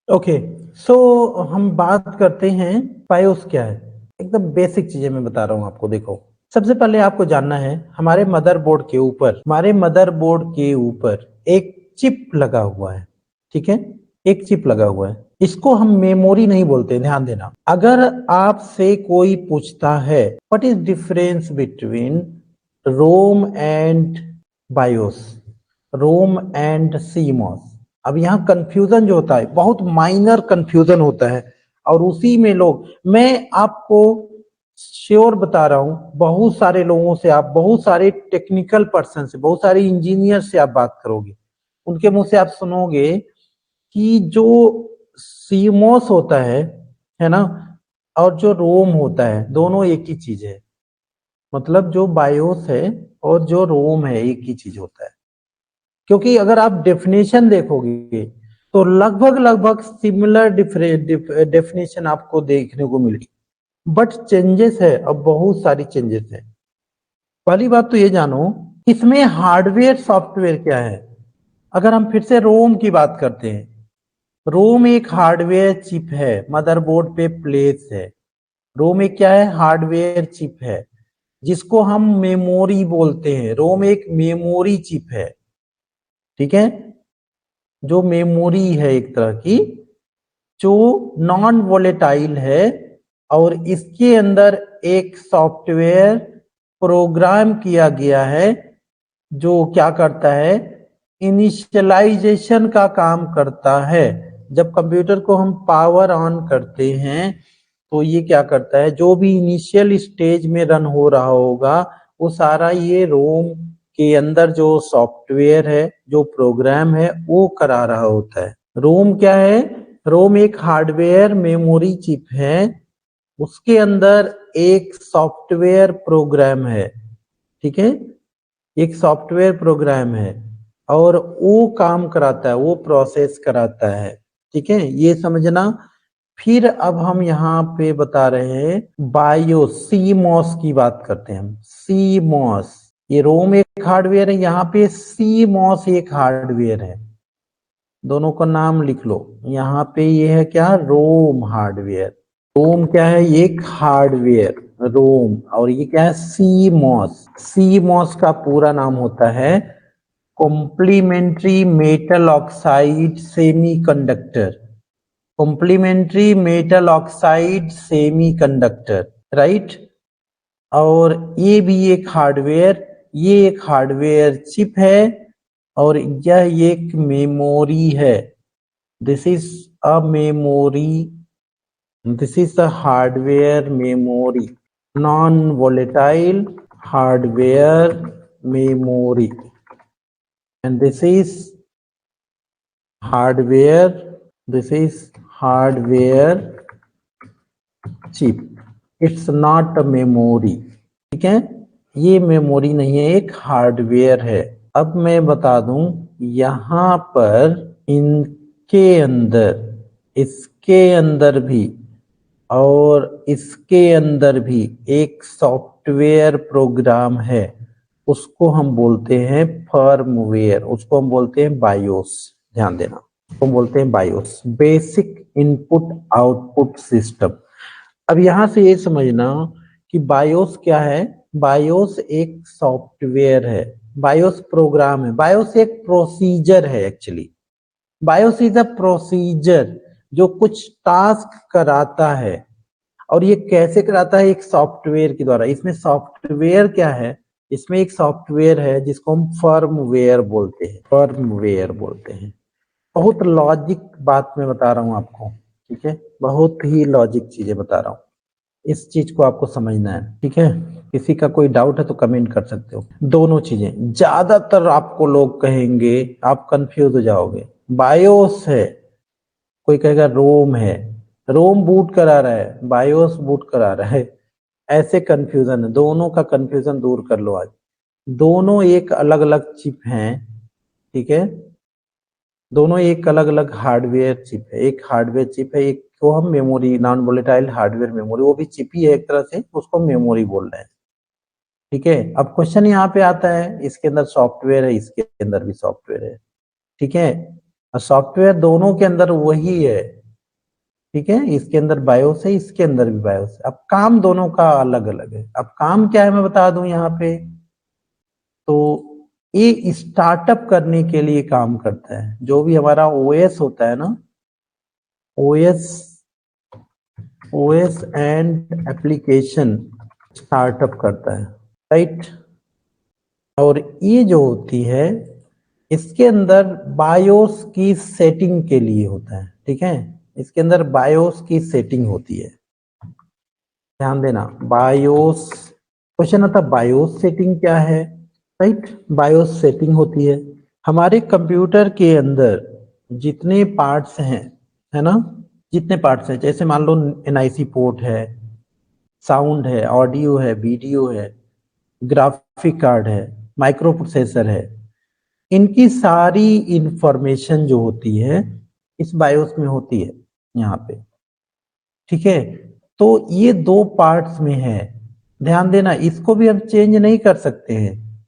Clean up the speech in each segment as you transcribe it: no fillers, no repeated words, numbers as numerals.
Okay, सो हम बात करते हैं बायोस क्या है। एकदम बेसिक चीजें मैं बता रहा हूँ आपको। देखो, सबसे पहले आपको जानना है हमारे मदरबोर्ड के ऊपर एक चिप लगा हुआ है। ठीक है, एक चिप लगा हुआ है। इसको हम मेमोरी नहीं बोलते, ध्यान देना। अगर आपसे कोई पूछता है what is difference between ROM and BIOS, ROM and CMOS, अब यहाँ कंफ्यूजन जो होता है बहुत माइनर कंफ्यूजन होता है, और उसी में लोग, मैं आपको श्योर बता रहा हूं, बहुत सारे लोगों से आप, बहुत सारे टेक्निकल पर्सन से, बहुत सारे इंजीनियर से आप बात करोगे, उनके मुंह से आप सुनोगे कि जो सीमोस होता है ना, और जो रोम होता है, दोनों एक ही चीज है। मतलब जो बायोस है और जो रोम है एक ही चीज होता है। क्योंकि अगर आप डेफिनेशन देखोगे तो लगभग लगभग सिमिलर डेफिनेशन आपको देखने को मिलेगी, बट चेंजेस है, अब बहुत सारी चेंजेस है। पहली बात तो ये जानो, इसमें हार्डवेयर सॉफ्टवेयर क्या है। अगर हम फिर से रोम की बात करते हैं, रोम एक हार्डवेयर चिप है, मदरबोर्ड पे प्लेस है। रोम एक क्या है, हार्डवेयर चिप है, जिसको हम मेमोरी बोलते हैं। रोम एक मेमोरी चिप है, ठीक है, जो मेमोरी है एक तरह की, जो नॉन वोलेटाइल है, और इसके अंदर एक सॉफ्टवेयर प्रोग्राम किया गया है जो क्या करता है, इनिशियलाइजेशन का काम करता है। जब कंप्यूटर को हम पावर ऑन करते हैं तो ये क्या करता है, जो भी इनिशियल स्टेज में रन हो रहा होगा वो सारा ये रोम के अंदर जो सॉफ्टवेयर है, जो प्रोग्राम है, वो करा रहा होता है। रोम क्या है, रोम एक हार्डवेयर मेमोरी चिप है, उसके अंदर एक सॉफ्टवेयर प्रोग्राम है। ठीक है, एक सॉफ्टवेयर प्रोग्राम है, और वो काम कराता है, वो प्रोसेस कराता है। ठीक है, ये समझना। फिर अब हम यहाँ पे बता रहे हैं बायो सीमॉस की बात करते हैं हम। सीमॉस, ये रोम एक हार्डवेयर है, यहाँ पे सीमॉस एक हार्डवेयर है। दोनों का नाम लिख लो। यहाँ पे ये है क्या, रोम हार्डवेयर। रोम क्या है, एक हार्डवेयर रोम, और ये क्या है, सीमॉस। सीमॉस का पूरा नाम होता है complementary metal oxide semiconductor. Complementary metal oxide semiconductor, right. और ये भी एक हार्डवेयर, ये एक हार्डवेयर चिप है, और यह एक मेमोरी है। This is a memory, this is the hardware memory, non volatile hardware memory, and this is hardware, this is hardware chip, it's not a memory। ठीक है, ये मेमोरी नहीं है, एक हार्डवेयर है। अब मैं बता दूं, यहां पर इनके अंदर, इसके अंदर भी और इसके अंदर भी एक सॉफ्टवेयर प्रोग्राम है, उसको हम बोलते हैं फर्मवेयर, उसको हम बोलते हैं बायोस। ध्यान देना, उसको हम बोलते हैं BIOS, basic input output system. अब यहां से ये समझना कि बायोस क्या है। बायोस एक सॉफ्टवेयर है, बायोस प्रोग्राम है, बायोस एक प्रोसीजर है actually. BIOS is a procedure जो कुछ टास्क कराता है, और ये कैसे कराता है, एक सॉफ्टवेयर के द्वारा। इसमें सॉफ्टवेयर क्या है, इसमें एक सॉफ्टवेयर है जिसको हम फर्मवेयर बोलते हैं, फर्मवेयर बोलते हैं। बहुत लॉजिक बात मैं बता रहा हूँ आपको, ठीक है, बहुत ही लॉजिक चीजें बता रहा हूँ, इस चीज को आपको समझना है। ठीक है, किसी का कोई डाउट है तो कमेंट कर सकते हो। दोनों चीजें, ज्यादातर आपको लोग कहेंगे, आप कंफ्यूज हो जाओगे। बायोस है, कोई कहेगा रोम है, रोम बूट करा रहा है, बायोस बूट करा रहा है, ऐसे कंफ्यूजन है। दोनों का कंफ्यूजन दूर कर लो आज। दोनों एक अलग अलग चिप हैं, ठीक है, दोनों एक अलग अलग हार्डवेयर चिप है। एक हार्डवेयर चिप है, एक को हम memory, non volatile hardware memory, वो भी चिप ही है एक तरह से, उसको मेमोरी बोल रहे हैं। ठीक है, अब क्वेश्चन यहाँ पे आता है, इसके अंदर सॉफ्टवेयर है, इसके अंदर भी सॉफ्टवेयर है। ठीक है, और सॉफ्टवेयर दोनों के अंदर वही है, ठीक है, इसके अंदर बायोस है, इसके अंदर भी बायोस है। अब काम दोनों का अलग अलग है। अब काम क्या है मैं बता दूं यहाँ पे, तो ये स्टार्टअप करने के लिए काम करता है। जो भी हमारा ओएस होता है ना, ओएस एंड एप्लीकेशन स्टार्टअप करता है, राइट। और ये जो होती है, इसके अंदर बायोस की सेटिंग के लिए होता है, ठीक है। इसके अंदर बायोस की सेटिंग होती है, ध्यान देना। बायोस, क्वेश्चन आता बायोस सेटिंग क्या है, राइट। बायोस सेटिंग होती है हमारे कंप्यूटर के अंदर जितने पार्ट्स हैं, है ना, जितने पार्ट्स हैं, जैसे मान लो एनआईसी पोर्ट है, साउंड है, ऑडियो है, वीडियो है, ग्राफिक कार्ड है, माइक्रो प्रोसेसर है, इनकी सारी इंफॉर्मेशन जो होती है इस बायोस में होती है यहाँ पे, ठीक है। तो ये दो पार्ट्स में है, ध्यान देना। इसको भी हम चेंज नहीं कर सकते हैं,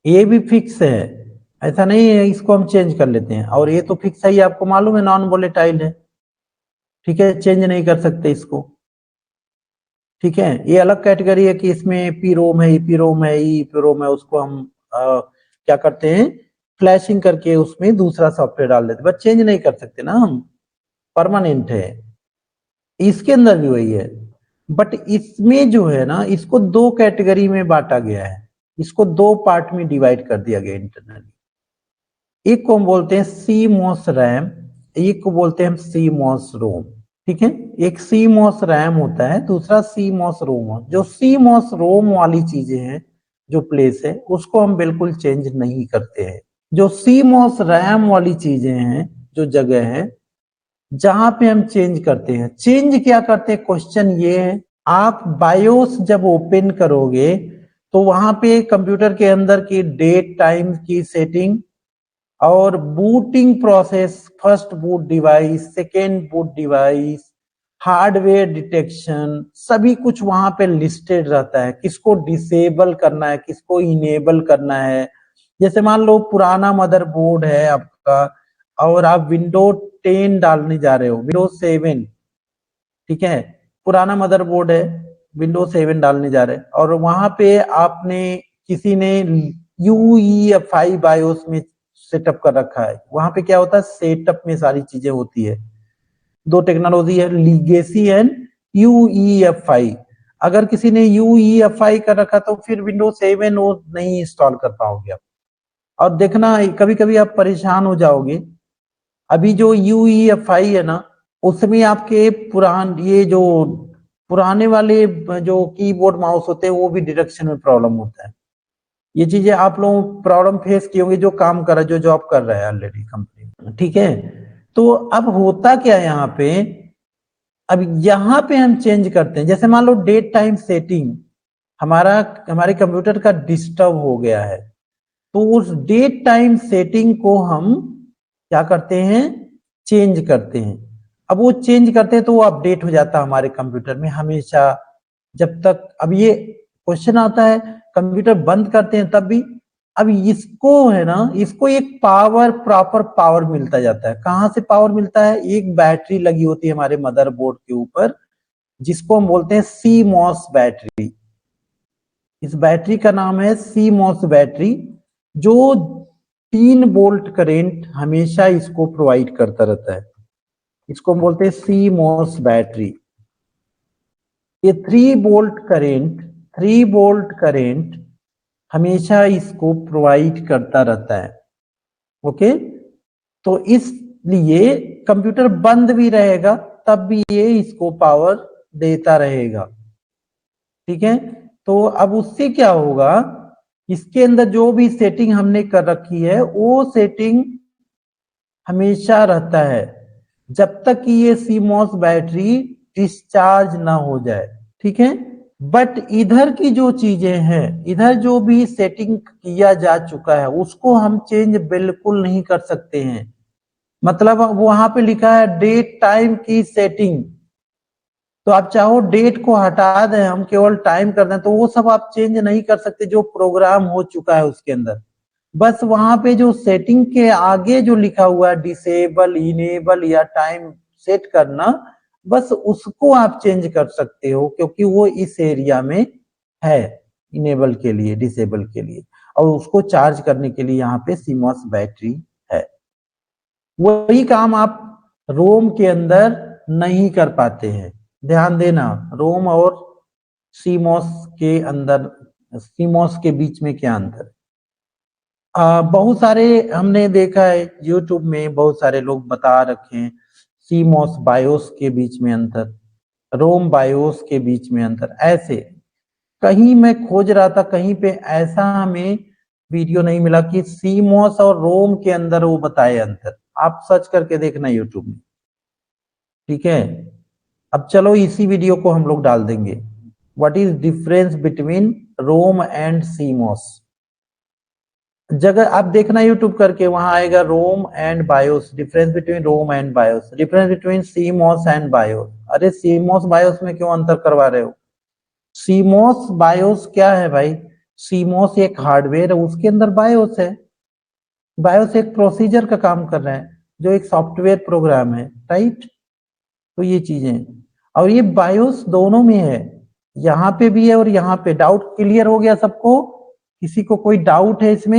ये भी फिक्स है, ऐसा नहीं है इसको हम चेंज कर लेते हैं। और ये तो फिक्स है, ये आपको मालूम है, नॉन वोलेटाइल है, ठीक है, चेंज नहीं कर सकते इसको, ठीक है। ये अलग कैटेगरी है कि इसमें पी रोम है, ईपी रोम है, ईपी रोम है, उसको हम क्या करते हैं, फ्लैशिंग करके उसमें दूसरा सॉफ्टवेयर डाल देते, बट चेंज नहीं कर सकते ना हम, परमानेंट है। इसके अंदर भी वही है, बट इसमें जो है ना, इसको दो कैटेगरी में बांटा गया है, इसको दो पार्ट में डिवाइड कर दिया गया इंटरनली। एक को हम बोलते हैं सी मॉस रैम, एक को बोलते हैं हम सी मॉस रोम, ठीक है। एक सी मॉस रैम होता है, दूसरा सी मॉस रोम। जो सी मॉस रोम वाली चीजें हैं, जो प्लेस है, उसको हम बिल्कुल चेंज नहीं करते हैं। जो सी मॉस रैम वाली चीजें हैं, जो जगह है जहां पे हम चेंज करते हैं, चेंज क्या करते हैं, क्वेश्चन ये है। आप बायोस जब ओपन करोगे तो वहां पे कंप्यूटर के अंदर की डेट टाइम की सेटिंग और booting process, first boot device, second boot device, hardware detection, सभी कुछ वहां पे लिस्टेड रहता है। किसको डिसेबल करना है, किसको इनेबल करना है। जैसे मान लो पुराना मदरबोर्ड है आपका और आप विंडो 10 डालने जा रहे हो, विंडो 7, ठीक है, पुराना मदरबोर्ड है, विंडो 7 डालने जा रहे हैं, और वहां पे आपने किसी ने UEFI बायोस में सेटअप कर रखा है। वहां पे क्या होता है, सेटअप में सारी चीजें होती है। दो टेक्नोलॉजी है, लीगेसी एंड UEFI। अगर किसी ने UEFI कर रखा तो फिर विंडो 7 वो नहीं इंस्टॉल कर पाओगे आप। और देखना, कभी कभी आप परेशान हो जाओगे। अभी जो UEFI है ना, उसमें आपके ये जो पुराने वाले जो कीबोर्ड माउस होते हैं, वो भी डायरेक्शन में प्रॉब्लम होता है। ये चीजें आप लोग प्रॉब्लम फेस किए होंगे, जो काम कर रहा है, जो जॉब कर रहा है ऑलरेडी कंपनी में, ठीक है। तो अब होता क्या है यहाँ पे, अब यहाँ पे हम चेंज करते हैं। जैसे मान लो डेट टाइम सेटिंग हमारे कंप्यूटर का डिस्टर्ब हो गया है, तो उस डेट टाइम सेटिंग को हम क्या करते हैं, चेंज करते हैं। अब वो चेंज करते हैं तो वो अपडेट हो जाता है हमारे कंप्यूटर में हमेशा, जब तक। अब ये क्वेश्चन आता है, कंप्यूटर बंद करते हैं तब भी। अब इसको है ना, इसको एक पावर, प्रॉपर पावर मिलता जाता है। कहां से पावर मिलता है, एक बैटरी लगी होती है हमारे मदरबोर्ड के ऊपर, जिसको हम बोलते हैं सी मॉस बैटरी। इस बैटरी का नाम है सी मॉस बैटरी, जो 3 वोल्ट करेंट हमेशा इसको प्रोवाइड करता रहता है। इसको हम बोलते हैं सी मॉस बैटरी। ये 3 वोल्ट करेंट हमेशा इसको प्रोवाइड करता रहता है, ओके। तो इसलिए कंप्यूटर बंद भी रहेगा तब भी ये इसको पावर देता रहेगा, ठीक है। तो अब उससे क्या होगा, इसके अंदर जो भी सेटिंग हमने कर रखी है वो सेटिंग हमेशा रहता है, जब तक कि ये सीमॉस बैटरी डिस्चार्ज ना हो जाए, ठीक है। बट इधर की जो चीजें हैं, इधर जो भी सेटिंग किया जा चुका है, उसको हम चेंज बिल्कुल नहीं कर सकते हैं। मतलब वहां पे लिखा है डेट टाइम की सेटिंग, तो आप चाहो डेट को हटा दें, हम केवल टाइम कर दें, तो वो सब आप चेंज नहीं कर सकते जो प्रोग्राम हो चुका है उसके अंदर। बस वहां पे जो सेटिंग के आगे जो लिखा हुआ है डिसेबल, इनेबल या टाइम सेट करना, बस उसको आप चेंज कर सकते हो क्योंकि वो इस एरिया में है इनेबल के लिए, डिसेबल के लिए, और उसको चार्ज करने के लिए यहाँ पे CMOS बैटरी है। वही काम आप रोम के अंदर नहीं कर पाते हैं। ध्यान देना, रोम और CMOS के अंदर, CMOS के बीच में क्या अंतर है? बहुत सारे हमने देखा है YouTube में, बहुत सारे लोग बता रखे हैं CMOS बायोस के बीच में अंतर, रोम बायोस के बीच में अंतर। ऐसे कहीं मैं खोज रहा था, कहीं पे ऐसा हमें वीडियो नहीं मिला कि CMOS और रोम के अंदर वो बताए अंतर। आप सर्च करके देखना YouTube में, ठीक है। अब चलो इसी वीडियो को हम लोग डाल देंगे, what is difference between ROM and CMOS। जगह आप देखना YouTube करके, वहां आएगा ROM and BIOS, difference between ROM and BIOS, difference between CMOS and BIOS. अरे CMOS बायोस में क्यों अंतर करवा रहे हो? CMOS बायोस क्या है भाई? CMOS एक हार्डवेयर है, उसके अंदर बायोस है। बायोस एक प्रोसीजर का काम कर रहा है, जो एक सॉफ्टवेयर प्रोग्राम है, राइट। तो ये चीजें, और ये बायोस दोनों में है, यहाँ पे भी है और यहाँ पे। डाउट क्लियर हो गया सबको? किसी को कोई डाउट है इसमें?